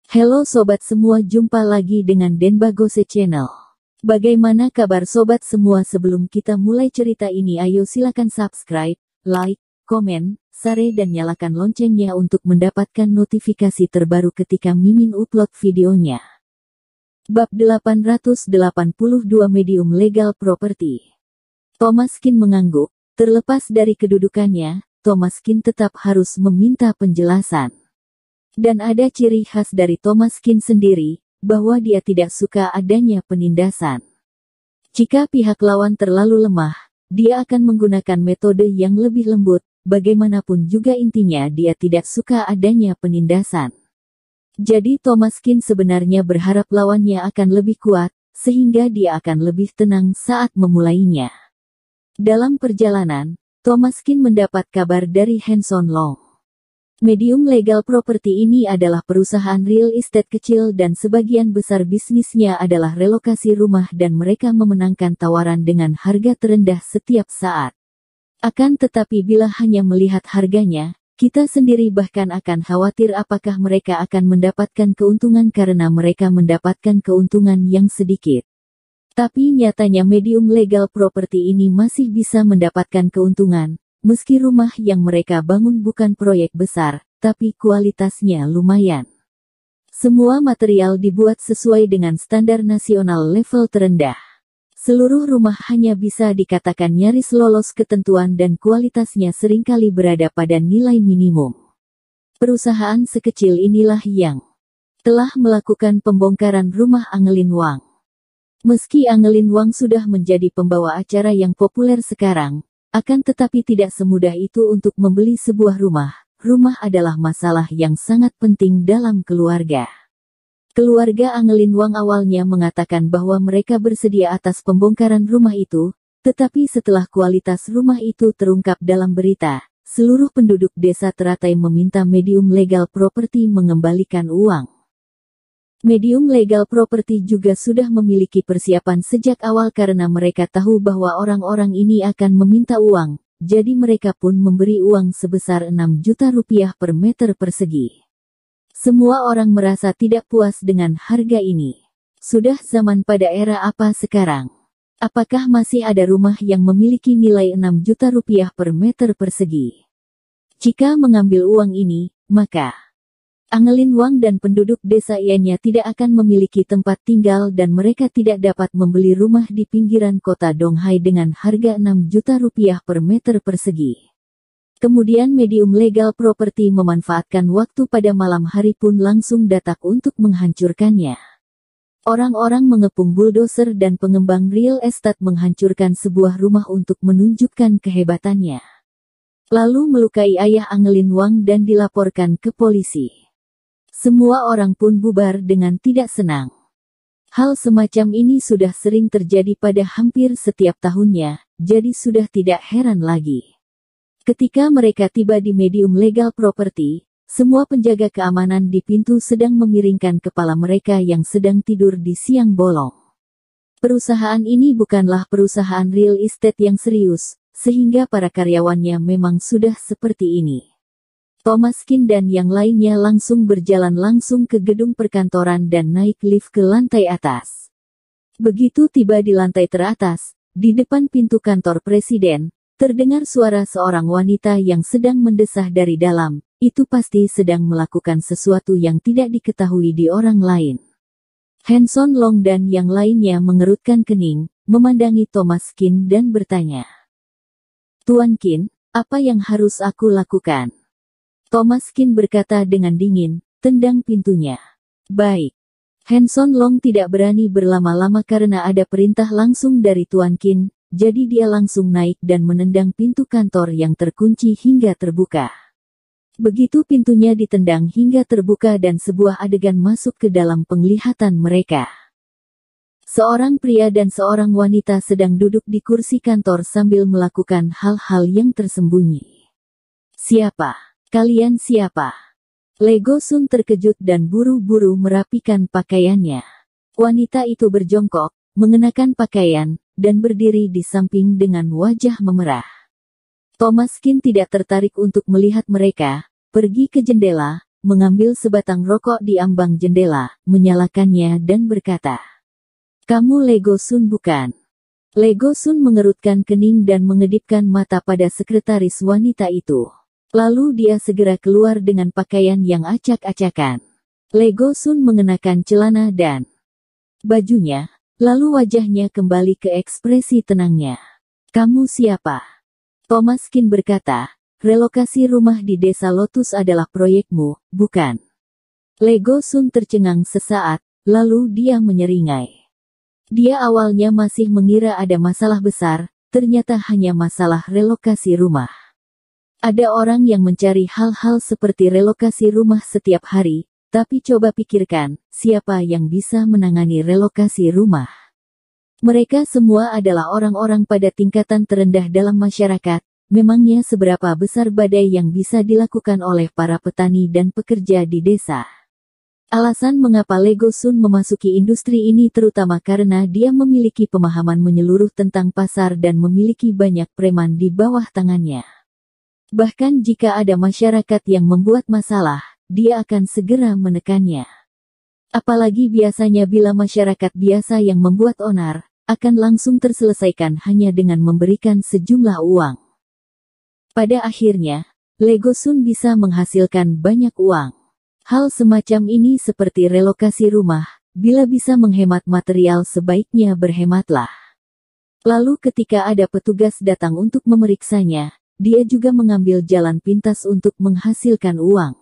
Halo sobat semua, jumpa lagi dengan Denbagose Channel. Bagaimana kabar sobat semua? Sebelum kita mulai cerita ini, ayo silakan subscribe, like, komen, share dan nyalakan loncengnya untuk mendapatkan notifikasi terbaru ketika Mimin upload videonya. Bab 882 Medium Legal Property. Thomaskin mengangguk. Terlepas dari kedudukannya, Thomaskin tetap harus meminta penjelasan. Dan ada ciri khas dari Thomaskin sendiri, bahwa dia tidak suka adanya penindasan. Jika pihak lawan terlalu lemah, dia akan menggunakan metode yang lebih lembut. Bagaimanapun juga intinya dia tidak suka adanya penindasan. Jadi Thomaskin sebenarnya berharap lawannya akan lebih kuat, sehingga dia akan lebih tenang saat memulainya. Dalam perjalanan, Thomaskin mendapat kabar dari Hanson Long. Medium Legal Property ini adalah perusahaan real estate kecil dan sebagian besar bisnisnya adalah relokasi rumah dan mereka memenangkan tawaran dengan harga terendah setiap saat. Akan tetapi bila hanya melihat harganya, kita sendiri bahkan akan khawatir apakah mereka akan mendapatkan keuntungan karena mereka mendapatkan keuntungan yang sedikit. Tapi nyatanya medium legal property ini masih bisa mendapatkan keuntungan, meski rumah yang mereka bangun bukan proyek besar, tapi kualitasnya lumayan. Semua material dibuat sesuai dengan standar nasional level terendah. Seluruh rumah hanya bisa dikatakan nyaris lolos ketentuan dan kualitasnya seringkali berada pada nilai minimum. Perusahaan sekecil inilah yang telah melakukan pembongkaran rumah Angelin Wang. Meski Angelin Wang sudah menjadi pembawa acara yang populer sekarang, akan tetapi tidak semudah itu untuk membeli sebuah rumah. Rumah adalah masalah yang sangat penting dalam keluarga. Keluarga Angelin Wang awalnya mengatakan bahwa mereka bersedia atas pembongkaran rumah itu, tetapi setelah kualitas rumah itu terungkap dalam berita, seluruh penduduk desa teratai meminta medium legal property mengembalikan uang. Medium legal property juga sudah memiliki persiapan sejak awal karena mereka tahu bahwa orang-orang ini akan meminta uang, jadi mereka pun memberi uang sebesar 6 juta rupiah per meter persegi. Semua orang merasa tidak puas dengan harga ini. Sudah zaman pada era apa sekarang? Apakah masih ada rumah yang memiliki nilai 6 juta rupiah per meter persegi? Jika mengambil uang ini, maka Angelin Wang dan penduduk desa ianya tidak akan memiliki tempat tinggal dan mereka tidak dapat membeli rumah di pinggiran kota Donghai dengan harga 6 juta rupiah per meter persegi. Kemudian medium legal property memanfaatkan waktu pada malam hari pun langsung datang untuk menghancurkannya. Orang-orang mengepung bulldozer dan pengembang real estate menghancurkan sebuah rumah untuk menunjukkan kehebatannya. Lalu melukai ayah Angelin Wang dan dilaporkan ke polisi. Semua orang pun bubar dengan tidak senang. Hal semacam ini sudah sering terjadi pada hampir setiap tahunnya, jadi sudah tidak heran lagi. Ketika mereka tiba di medium legal property, semua penjaga keamanan di pintu sedang memiringkan kepala mereka yang sedang tidur di siang bolong. Perusahaan ini bukanlah perusahaan real estate yang serius, sehingga para karyawannya memang sudah seperti ini. Thomaskin dan yang lainnya langsung berjalan langsung ke gedung perkantoran dan naik lift ke lantai atas. Begitu tiba di lantai teratas, di depan pintu kantor presiden, terdengar suara seorang wanita yang sedang mendesah dari dalam. Itu pasti sedang melakukan sesuatu yang tidak diketahui di orang lain. Hanson Long dan yang lainnya mengerutkan kening, memandangi Thomaskin dan bertanya, "Tuan Qin, apa yang harus aku lakukan?" Thomaskin berkata dengan dingin, "Tendang pintunya." "Baik." Hanson Long tidak berani berlama-lama karena ada perintah langsung dari Tuan Qin, jadi dia langsung naik dan menendang pintu kantor yang terkunci hingga terbuka. Begitu pintunya ditendang hingga terbuka dan sebuah adegan masuk ke dalam penglihatan mereka. Seorang pria dan seorang wanita sedang duduk di kursi kantor sambil melakukan hal-hal yang tersembunyi. "Siapa? Kalian siapa?" Lego Sun terkejut dan buru-buru merapikan pakaiannya. Wanita itu berjongkok, mengenakan pakaian, dan berdiri di samping dengan wajah memerah. Thomaskin tidak tertarik untuk melihat mereka, pergi ke jendela, mengambil sebatang rokok di ambang jendela, menyalakannya dan berkata, "Kamu Lego Sun bukan?" Lego Sun mengerutkan kening dan mengedipkan mata pada sekretaris wanita itu. Lalu dia segera keluar dengan pakaian yang acak-acakan. Lego Sun mengenakan celana dan bajunya, lalu wajahnya kembali ke ekspresi tenangnya. "Kamu siapa?" Thomas Kin berkata, "Relokasi rumah di Desa Lotus adalah proyekmu, bukan?" Lego Sun tercengang sesaat, lalu dia menyeringai. Dia awalnya masih mengira ada masalah besar, ternyata hanya masalah relokasi rumah. Ada orang yang mencari hal-hal seperti relokasi rumah setiap hari, tapi coba pikirkan, siapa yang bisa menangani relokasi rumah? Mereka semua adalah orang-orang pada tingkatan terendah dalam masyarakat. Memangnya seberapa besar badai yang bisa dilakukan oleh para petani dan pekerja di desa? Alasan mengapa Lego Sun memasuki industri ini terutama karena dia memiliki pemahaman menyeluruh tentang pasar dan memiliki banyak preman di bawah tangannya. Bahkan jika ada masyarakat yang membuat masalah, dia akan segera menekannya. Apalagi biasanya bila masyarakat biasa yang membuat onar, akan langsung terselesaikan hanya dengan memberikan sejumlah uang. Pada akhirnya, Lego Sun bisa menghasilkan banyak uang. Hal semacam ini seperti relokasi rumah, bila bisa menghemat material sebaiknya berhematlah. Lalu ketika ada petugas datang untuk memeriksanya, dia juga mengambil jalan pintas untuk menghasilkan uang.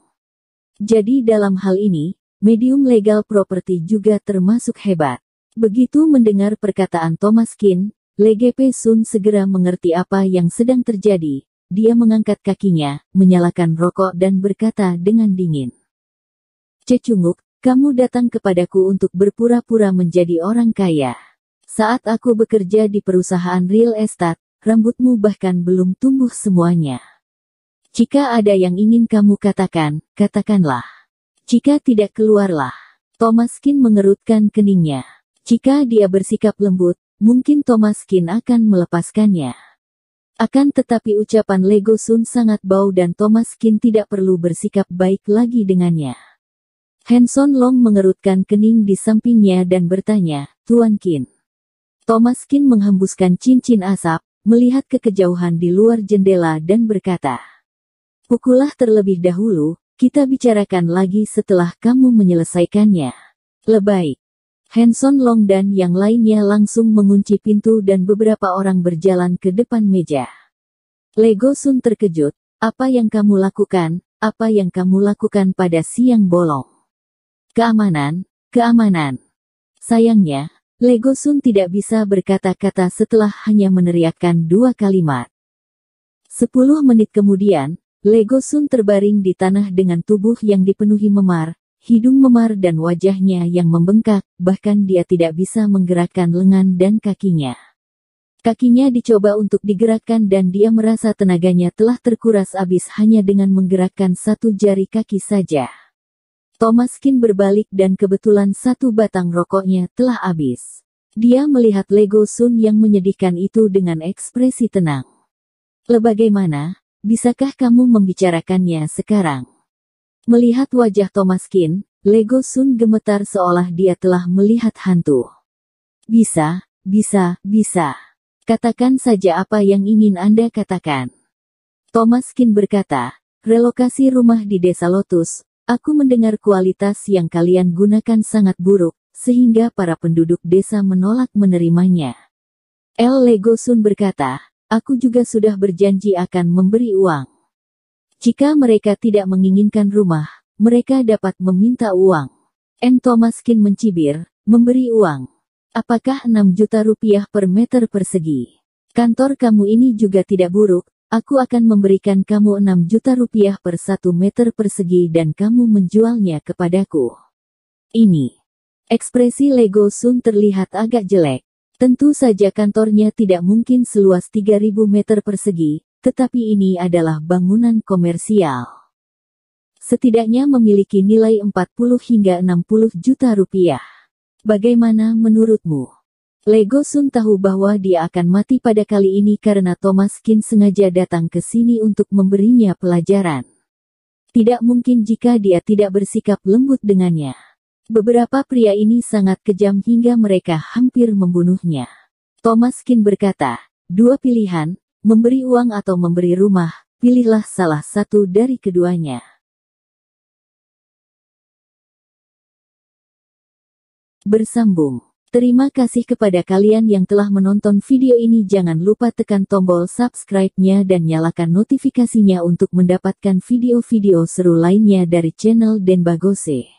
Jadi dalam hal ini, medium legal property juga termasuk hebat. Begitu mendengar perkataan Thomas Kin, Lego Sun segera mengerti apa yang sedang terjadi. Dia mengangkat kakinya, menyalakan rokok dan berkata dengan dingin, "Cecunguk, kamu datang kepadaku untuk berpura-pura menjadi orang kaya. Saat aku bekerja di perusahaan real estate, rambutmu bahkan belum tumbuh semuanya. Jika ada yang ingin kamu katakan, katakanlah. Jika tidak, keluarlah." Thomas Kin mengerutkan keningnya. Jika dia bersikap lembut, mungkin Thomas Kin akan melepaskannya. Akan tetapi ucapan Lego Sun sangat bau dan Thomas Kin tidak perlu bersikap baik lagi dengannya. Hanson Long mengerutkan kening di sampingnya dan bertanya, "Tuan Kin." Thomas Kin menghembuskan cincin asap, melihat ke kejauhan di luar jendela dan berkata, "Pukullah terlebih dahulu, kita bicarakan lagi setelah kamu menyelesaikannya." Lebay. Hanson Long dan yang lainnya langsung mengunci pintu dan beberapa orang berjalan ke depan meja. Lego Sun terkejut, "Apa yang kamu lakukan? Apa yang kamu lakukan pada siang bolong?" "Keamanan, keamanan." Sayangnya, Lego Sun tidak bisa berkata-kata setelah hanya meneriakkan 2 kalimat. 10 menit kemudian, Lego Sun terbaring di tanah dengan tubuh yang dipenuhi memar, hidung memar dan wajahnya yang membengkak, bahkan dia tidak bisa menggerakkan lengan dan kakinya. Kakinya dicoba untuk digerakkan dan dia merasa tenaganya telah terkuras habis hanya dengan menggerakkan satu jari kaki saja. Thomas Kin berbalik dan kebetulan satu batang rokoknya telah habis. Dia melihat Lego Sun yang menyedihkan itu dengan ekspresi tenang. "Bagaimana? Bisakah kamu membicarakannya sekarang?" Melihat wajah Thomas Kin, Lego Sun gemetar seolah dia telah melihat hantu. Bisa. Katakan saja apa yang ingin Anda katakan." Thomas Kin berkata, "Relokasi rumah di Desa Lotus. Aku mendengar kualitas yang kalian gunakan sangat buruk, sehingga para penduduk desa menolak menerimanya." Lego Sun berkata, "Aku juga sudah berjanji akan memberi uang. Jika mereka tidak menginginkan rumah, mereka dapat meminta uang." Thomas Kin mencibir, "Memberi uang? Apakah 6 juta rupiah per meter persegi? Kantor kamu ini juga tidak buruk. Aku akan memberikan kamu 6 juta rupiah per 1 meter persegi dan kamu menjualnya kepadaku." Ini. Ekspresi Lego Sun terlihat agak jelek. Tentu saja kantornya tidak mungkin seluas 3.000 meter persegi, tetapi ini adalah bangunan komersial. Setidaknya memiliki nilai 40 hingga 60 juta rupiah. Bagaimana menurutmu? Lego Sun tahu bahwa dia akan mati pada kali ini karena Thomas Kin sengaja datang ke sini untuk memberinya pelajaran. Tidak mungkin jika dia tidak bersikap lembut dengannya. Beberapa pria ini sangat kejam hingga mereka hampir membunuhnya. Thomas Kin berkata, dua pilihan, memberi uang atau memberi rumah, pilihlah salah satu dari keduanya. Bersambung. Terima kasih kepada kalian yang telah menonton video ini. Jangan lupa tekan tombol subscribe-nya dan nyalakan notifikasinya untuk mendapatkan video-video seru lainnya dari channel Denbagose.